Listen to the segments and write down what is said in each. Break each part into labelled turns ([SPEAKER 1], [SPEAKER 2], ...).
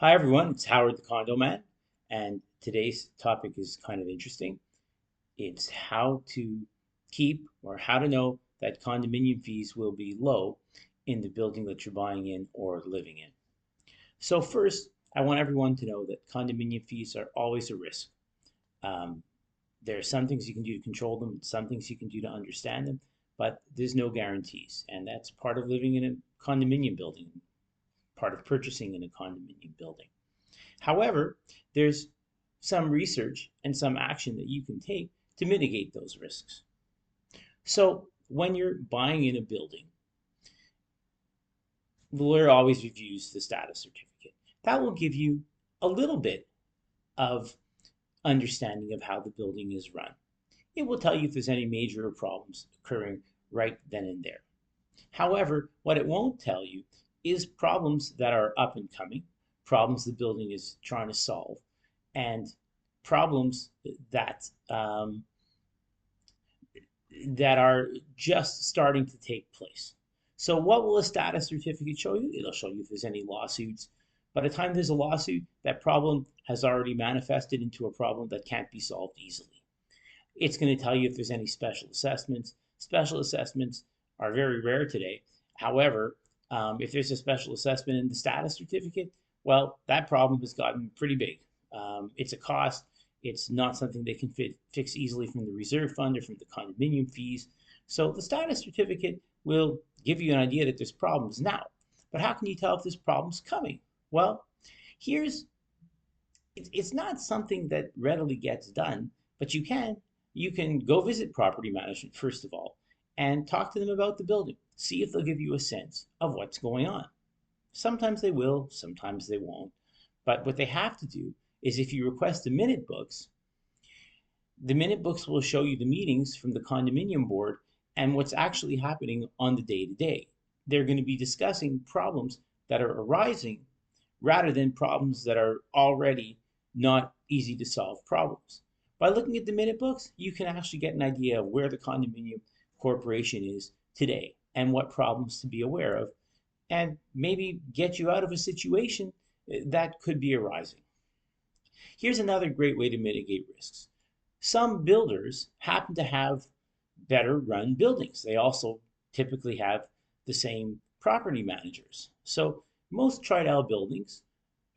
[SPEAKER 1] Hi everyone, it's Howard the Condo Man, and today's topic is kind of interesting. It's how to keep or how to know that condominium fees will be low in the building that you're buying in or living in. So, first, I want everyone to know that condominium fees are always a risk. Um, there are some things you can do to control them, some things you can do to understand them, but there's no guarantees, and that's part of living in a condominium building, part of purchasing in a condominium building. However, there's some research and some action that you can take to mitigate those risks. So, when you're buying in a building, the lawyer always reviews the status certificate. That will give you a little bit of understanding of how the building is run. It will tell you if there's any major problems occurring right then and there. However, what it won't tell you is problems that are up and coming, problems the building is trying to solve, and problems that that are just starting to take place. So, what will a status certificate show you? It'll show you if there's any lawsuits. By the time there's a lawsuit, that problem has already manifested into a problem that can't be solved easily. It's going to tell you if there's any special assessments. Special assessments are very rare today. However, if there's a special assessment in the status certificate, well, that problem has gotten pretty big. It's a cost. It's not something they can fix easily from the reserve fund or from the condominium fees. So the status certificate will give you an idea that there's problems now. But how can you tell if this problem's coming? Well, here's it's not something that readily gets done, but you can go visit property management first of all and talk to them about the building. See if they'll give you a sense of what's going on. Sometimes they will, sometimes they won't. But what they have to do is if you request the minute books will show you the meetings from the condominium board and what's actually happening on the day to day. They're going to be discussing problems that are arising rather than problems that are already not easy to solve problems. By looking at the minute books, you can actually get an idea of where the condominium corporation is today and what problems to be aware of, and maybe get you out of a situation that could be arising. Here's another great way to mitigate risks. Some builders happen to have better run buildings. They also typically have the same property managers. So most Tridel buildings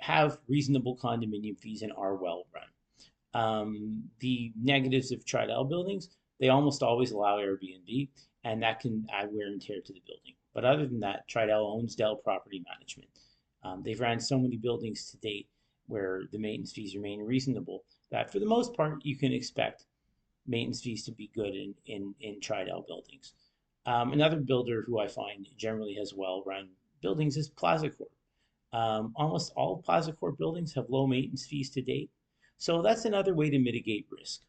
[SPEAKER 1] have reasonable condominium fees and are well run. The negatives of Tridel buildings, they almost always allow Airbnb, and that can add wear and tear to the building. But other than that, Tridel owns Dell Property Management. They've ran so many buildings to date where the maintenance fees remain reasonable that for the most part you can expect maintenance fees to be good in Tridel buildings. Another builder who I find generally has well-run buildings is Plaza Corp. Almost all Plaza Corp buildings have low maintenance fees to date. So that's another way to mitigate risk,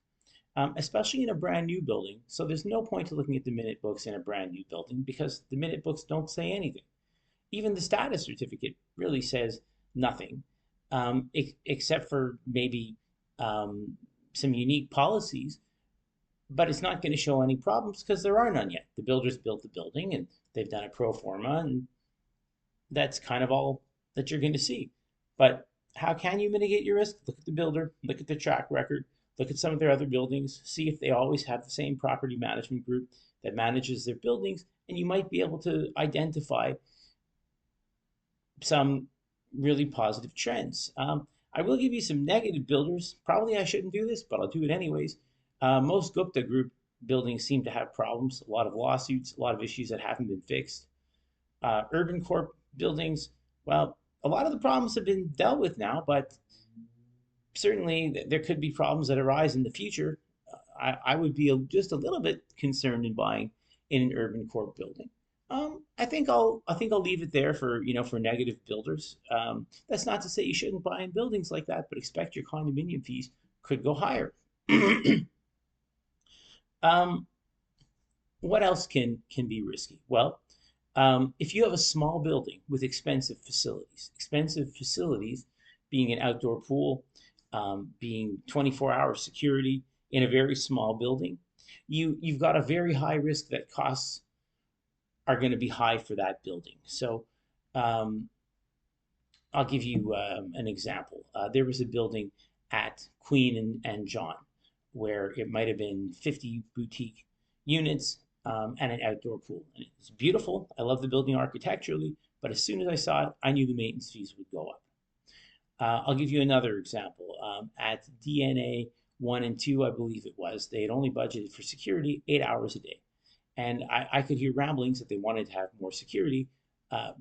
[SPEAKER 1] especially in a brand new building. So there's no point to looking at the minute books in a brand new building because the minute books don't say anything. Even the status certificate really says nothing, except for maybe some unique policies, but it's not going to show any problems because there are none yet. The builders built the building and they've done a pro forma, and that's kind of all that you're going to see. But how can you mitigate your risk? Look at the builder, look at the track record, look at some of their other buildings, see if they always have the same property management group that manages their buildings, and you might be able to identify some really positive trends. I will give you some negative builders. Probably I shouldn't do this, but I'll do it anyways. Most Gupta Group buildings seem to have problems, a lot of lawsuits, a lot of issues that haven't been fixed. Urban Corp buildings, well, a lot of the problems have been dealt with now, but certainly there could be problems that arise in the future. I would be just a little bit concerned in buying in an Urban Corp building. I think I'll leave it there for for negative builders. That's not to say you shouldn't buy in buildings like that, but expect your condominium fees could go higher. um, what else can be risky? Well, if you have a small building with expensive facilities being an outdoor pool, being 24-hour security in a very small building, you've got a very high risk that costs are going to be high for that building. So um, I'll give you an example. There was a building at Queen and John where it might have been 50 boutique units and an outdoor pool. And it's beautiful. I love the building architecturally, but as soon as I saw it, I knew the maintenance fees would go up. I'll give you another example. At DNA 1 and 2, I believe it was, they had only budgeted for security 8 hours a day. And I could hear ramblings that they wanted to have more security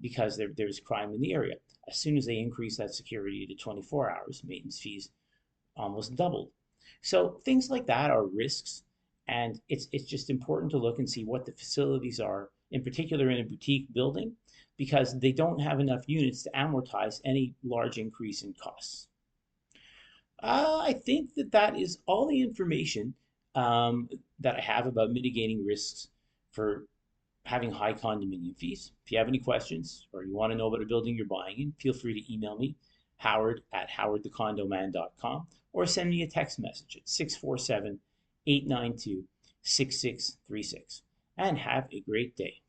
[SPEAKER 1] because there was crime in the area. As soon as they increased that security to 24 hours, maintenance fees almost doubled. So things like that are risks, and it's just important to look and see what the facilities are, in particular in a boutique building, because they don't have enough units to amortize any large increase in costs. I think that that is all the information that I have about mitigating risks for having high condominium fees. If you have any questions or you want to know about a building you're buying in, feel free to email me, howard@howardthecondoman.com, or send me a text message at 647 892 6636. And have a great day.